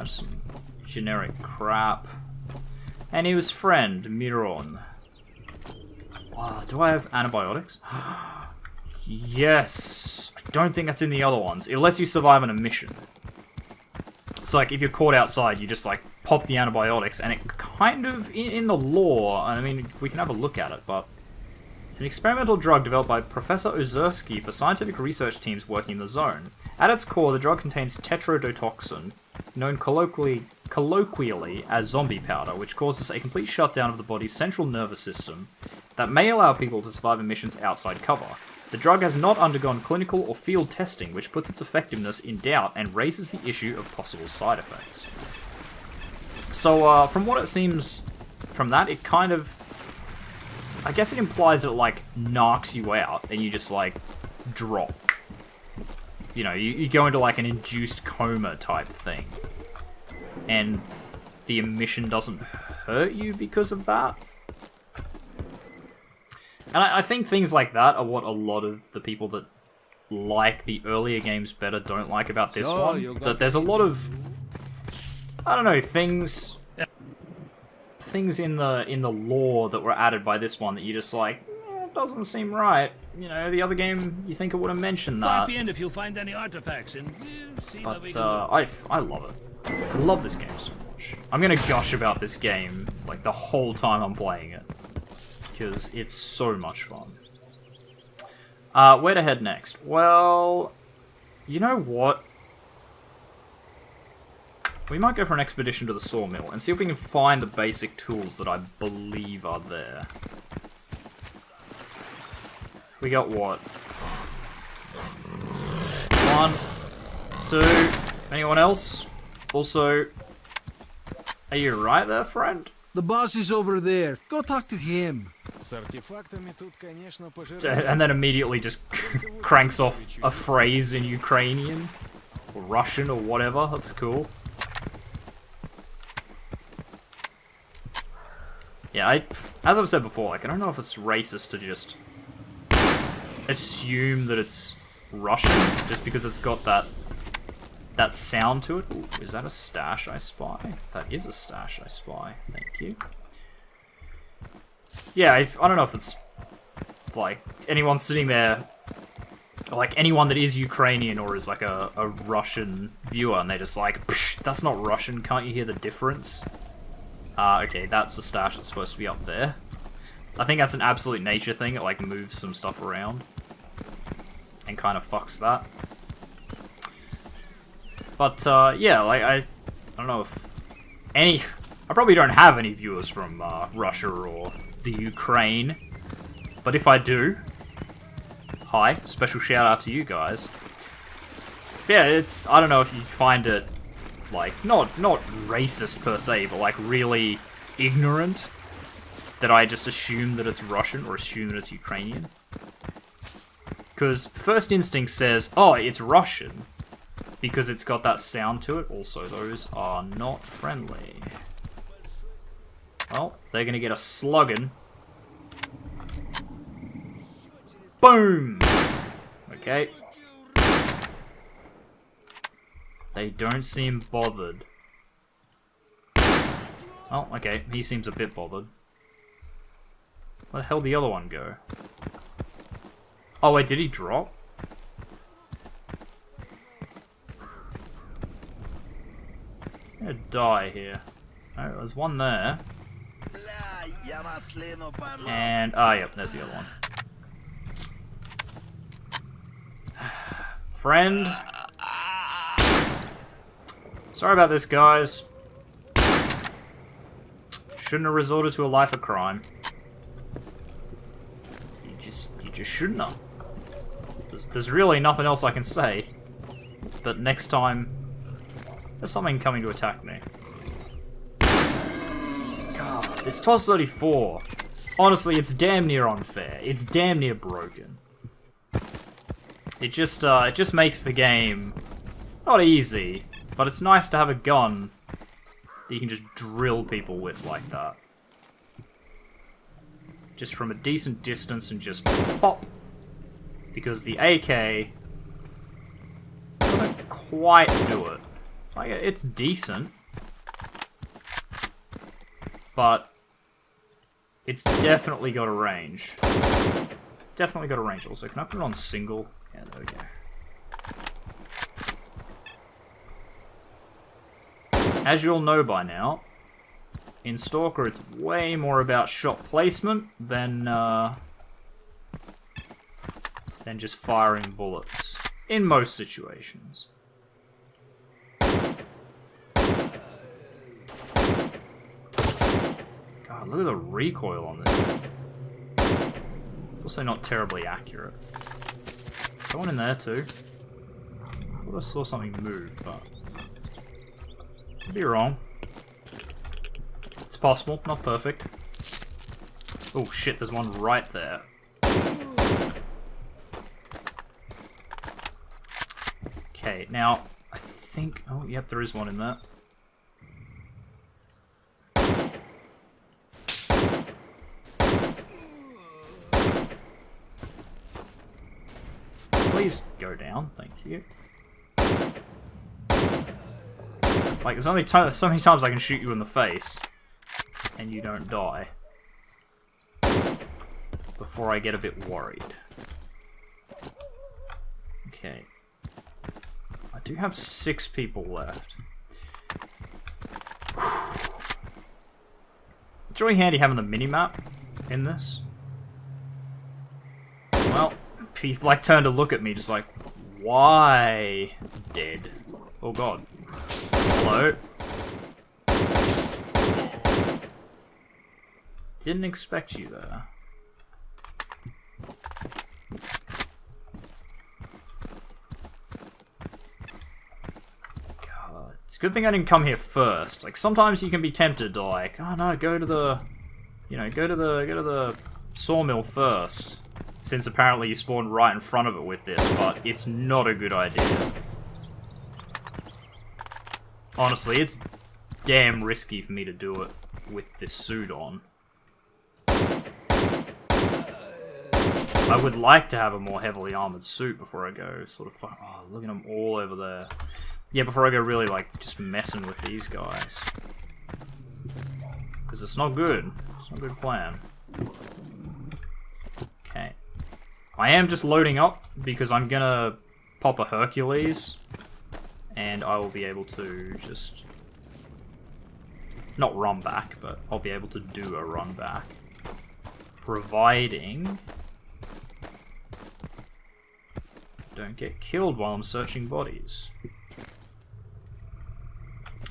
Some generic crap. And he was friend, Miron. Wow, do I have antibiotics? Yes! I don't think that's in the other ones. It lets you survive on a mission. So like, if you're caught outside, you just like pop the antibiotics, and it kind of, in the lore, I mean, we can have a look at it, but it's an experimental drug developed by Professor Ozerski for scientific research teams working in the zone. At its core, the drug contains tetrodotoxin, known colloquially as zombie powder, which causes a complete shutdown of the body's central nervous system that may allow people to survive in missions outside cover. The drug has not undergone clinical or field testing, which puts its effectiveness in doubt and raises the issue of possible side effects. So, from what it seems from that, it kind of... I guess it implies that it, like, knocks you out, and you just, like, drop. You know, you go into, like, an induced coma type thing. And the emission doesn't hurt you because of that. And I think things like that are what a lot of the people that like the earlier games better don't like about this one. That there's a lot of, I don't know, things things in the lore that were added by this one that you're just like, it doesn't seem right. You know, the other game, you think it would have mentioned that. Pop in if you find any artifacts, and we'll see what we But can do. I love it. I love this game so much. I'm gonna gush about this game like the whole time I'm playing it, because it's so much fun. Where to head next? Well, you know what? We might go for an expedition to the sawmill and see if we can find the basic tools that I believe are there. We got what? 1, 2. Anyone else? Also, are you right there, friend? The boss is over there. Go talk to him. And then immediately just cranks off a phrase in Ukrainian or Russian or whatever. That's cool. Yeah, as I've said before, like, I don't know if it's racist to just assume that it's Russian just because it's got that sound to it. Ooh, is that a stash I spy? That is a stash I spy. Thank you. Yeah, I don't know if it's like anyone sitting there, like anyone that is Ukrainian or is like a Russian viewer, and they're just like, that's not Russian, can't you hear the difference? Okay, that's the stash that's supposed to be up there. I think that's an absolute nature thing. It like moves some stuff around and kind of fucks that. But yeah, like I don't know if any. I probably don't have any viewers from Russia or the Ukraine, but if I do, hi, special shout out to you guys. Yeah, it's, I don't know if you find it like not racist per se, but like really ignorant that I just assume that it's Russian or assume that it's Ukrainian. Because first instinct says, oh, it's Russian, because it's got that sound to it. Also, those are not friendly. Well, they're gonna get a slugging. Boom! Okay. They don't seem bothered. Oh, okay, he seems a bit bothered. Where the hell did the other one go? Oh wait, did he drop? I'm gonna die here. Oh, there's one there. And, yep, there's the other one. Friend. Sorry about this, guys. Shouldn't have resorted to a life of crime. You just shouldn't have. There's really nothing else I can say. But next time, there's something coming to attack me. God, this TOS 34. Honestly, it's damn near unfair. It's damn near broken. It just makes the game not easy, but it's nice to have a gun that you can just drill people with like that. Just from a decent distance and just pop. Because the AK doesn't quite do it. Like, it's decent, but it's definitely got a range. Definitely got a range also. Can I put it on single? Yeah, there we go. As you'll know by now, in S.T.A.L.K.E.R. it's way more about shot placement than just firing bullets. In most situations. God, look at the recoil on this thing. It's also not terribly accurate. Someone in there too. I thought I saw something move, but could be wrong. It's possible, not perfect. Oh shit, there's one right there. Okay, now I think. Oh, yep, there is one in there. Please go down, thank you. Like, there's only so many times I can shoot you in the face. and you don't die before I get a bit worried. Okay. I do have 6 people left. It's really handy having the minimap in this. Well, he like turned to look at me just like, why dead? Oh god. Hello? Didn't expect you there. God, it's a good thing I didn't come here first. Like sometimes you can be tempted to like, oh no, go to the, you know, go to the sawmill first. Since apparently you spawned right in front of it with this, but it's not a good idea. Honestly, it's damn risky for me to do it with this suit on. I would like to have a more heavily armored suit before I go sort of fun. Oh, look at them all over there. Yeah, before I go really like just messing with these guys. Because it's not good. It's not a good plan. Okay. I am just loading up because I'm gonna pop a Hercules and I will be able to just not run back, but I'll be able to do a run back. Providing I don't get killed while I'm searching bodies.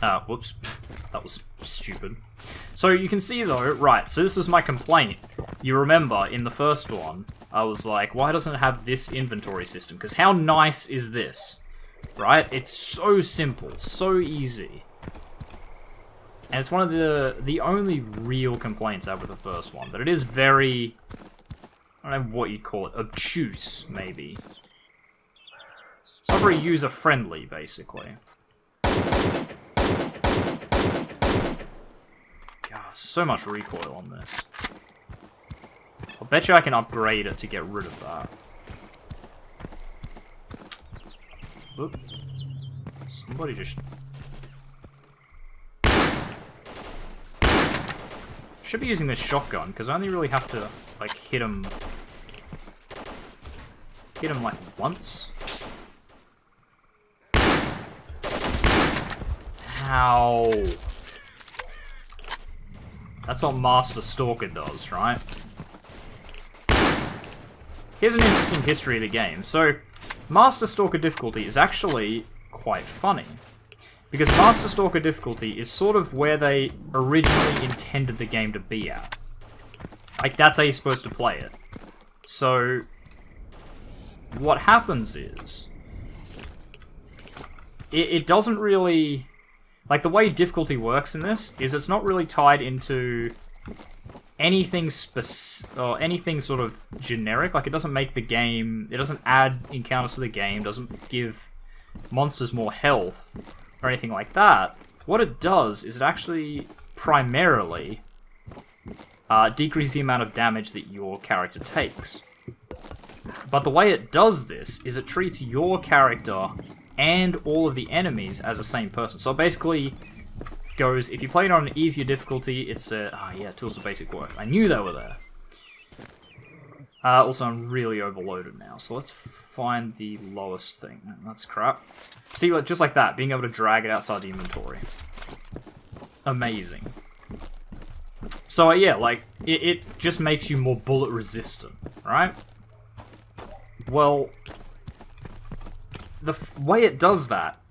Ah, whoops. That was stupid. So you can see though, right, so this was my complaint. You remember, in the first one, I was like, why doesn't it have this inventory system? Because how nice is this? Right? It's so simple, so easy. And it's one of the only real complaints I have with the first one. That it is very, I don't know what you'd call it, obtuse, maybe. It's not very user-friendly, basically. God, so much recoil on this. I'll bet you I can upgrade it to get rid of that. Oop. Somebody just... Should be using this shotgun, because I only really have to, like, hit him... Hit him, like, once. Ow. That's what Master S.T.A.L.K.E.R does, right? Here's an interesting history of the game. So, Master S.T.A.L.K.E.R difficulty is actually quite funny. Because Master S.T.A.L.K.E.R difficulty is sort of where they originally intended the game to be at. Like, that's how you're supposed to play it. So, what happens is... It doesn't really... Like, the way difficulty works in this is it's not really tied into anything or anything sort of generic. Like, it doesn't make the game... It doesn't add encounters to the game, doesn't give monsters more health, or anything like that. What it does is it actually primarily decreases the amount of damage that your character takes. But the way it does this is it treats your character and all of the enemies as the same person. So basically goes, if you play it on an easier difficulty, it's yeah, tools of basic work. I knew they were there. Also, I'm really overloaded now, so let's find the lowest thing. That's crap. See, like, just like that, being able to drag it outside the inventory. Amazing. So, yeah, like, it just makes you more bullet resistant, right? Well, the way it does that,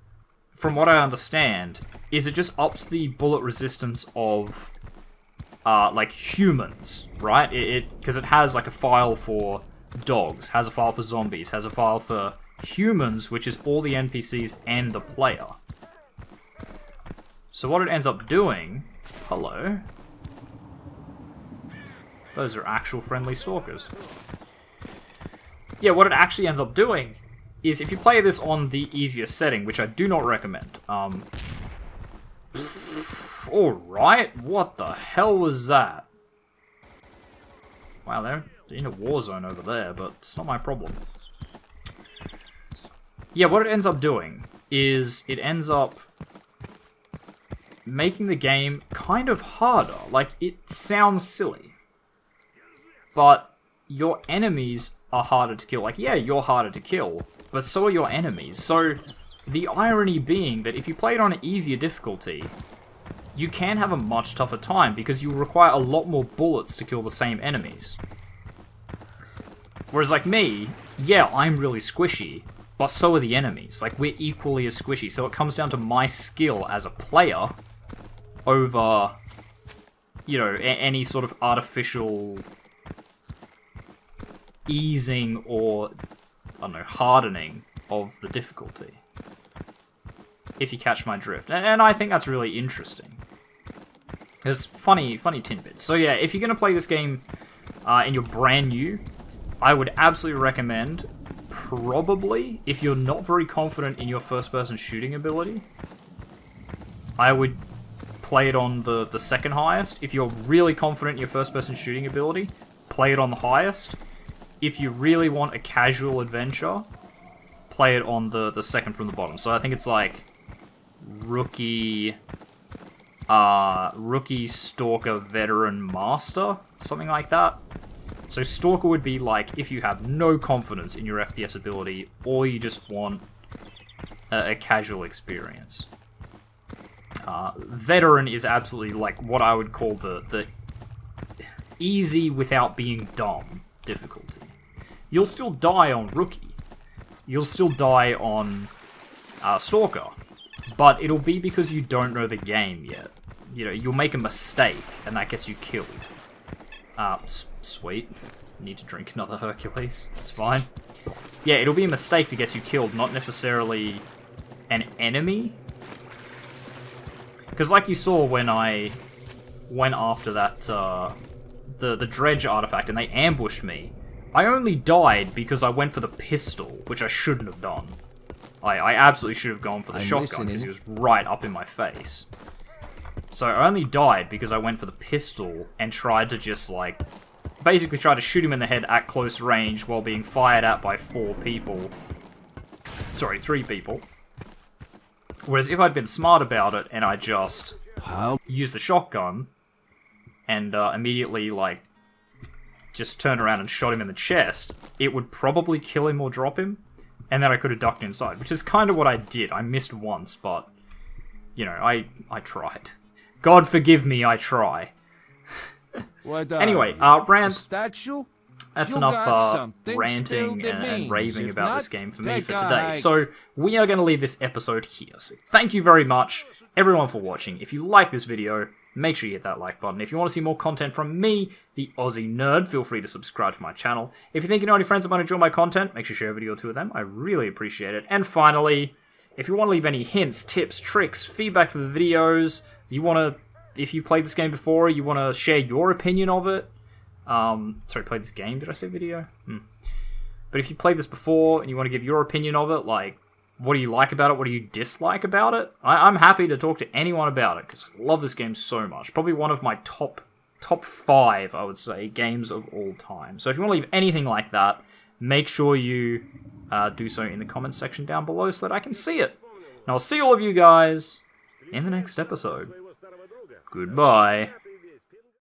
from what I understand, is it just ups the bullet resistance of, like, humans, right? Because it has, like, a file for dogs, has a file for zombies, has a file for humans, which is all the NPCs and the player. So what it ends up doing... Hello. Those are actual friendly stalkers. Yeah, what it actually ends up doing is if you play this on the easier setting, which I do not recommend. Alright, what the hell was that? Wow, they're in a war zone over there, but it's not my problem. Yeah, what it ends up doing is it ends up making the game kind of harder. Like, it sounds silly, but your enemies are harder to kill. Like, yeah, you're harder to kill, but so are your enemies. So, the irony being that if you play it on an easier difficulty, you can have a much tougher time because you require a lot more bullets to kill the same enemies. Whereas, like me, yeah, I'm really squishy, but so are the enemies. Like, we're equally as squishy, so it comes down to my skill as a player over, you know, any sort of artificial easing or, I don't know, hardening of the difficulty. If you catch my drift. And I think that's really interesting. There's funny tidbits. So yeah, if you're going to play this game and you're brand new, I would absolutely recommend, probably, if you're not very confident in your first-person shooting ability, I would play it on the second highest. If you're really confident in your first-person shooting ability, play it on the highest. If you really want a casual adventure, play it on the second from the bottom. So I think it's like Rookie, Stalker, Veteran, Master, something like that. So Stalker would be like if you have no confidence in your FPS ability, or you just want a casual experience. Veteran is absolutely like what I would call the easy without being dumb difficulty. You'll still die on Rookie. You'll still die on Stalker. But it'll be because you don't know the game yet. You know, you'll make a mistake, and that gets you killed. Sweet. Need to drink another Hercules. It's fine. Yeah, it'll be a mistake that gets you killed, not necessarily an enemy. Because like you saw when I went after that, the Dredge artifact, and they ambushed me, I only died because I went for the pistol, which I shouldn't have done. I absolutely should have gone for the shotgun, because he was right up in my face. So I only died because I went for the pistol and tried to just, like, basically try to shoot him in the head at close range while being fired at by 4 people. Sorry, 3 people. Whereas if I'd been smart about it and I just used the shotgun and immediately, like, just turned around and shot him in the chest, it would probably kill him or drop him, and then I could have ducked inside, which is kind of what I did. I missed once, but, you know, I tried. God forgive me, I try. Anyway, rant. Statue? That's enough ranting and raving about this game for me for today. So, we are going to leave this episode here. So, thank you very much, everyone, for watching. If you like this video, make sure you hit that like button. If you want to see more content from me, the Aussie Nerd, feel free to subscribe to my channel. If you think you know any friends that might enjoy my content, make sure you share a video or 2 of them. I really appreciate it. And finally, if you want to leave any hints, tips, tricks, feedback for the videos, you want to, if you've played this game before, you want to share your opinion of it. Sorry, played this game, did I say video? But if you played this before and you want to give your opinion of it, like, what do you like about it? What do you dislike about it? I'm happy to talk to anyone about it, because I love this game so much. Probably one of my top 5, I would say, games of all time. So if you want to leave anything like that, make sure you do so in the comments section down below so that I can see it. And I'll see all of you guys in the next episode. Goodbye.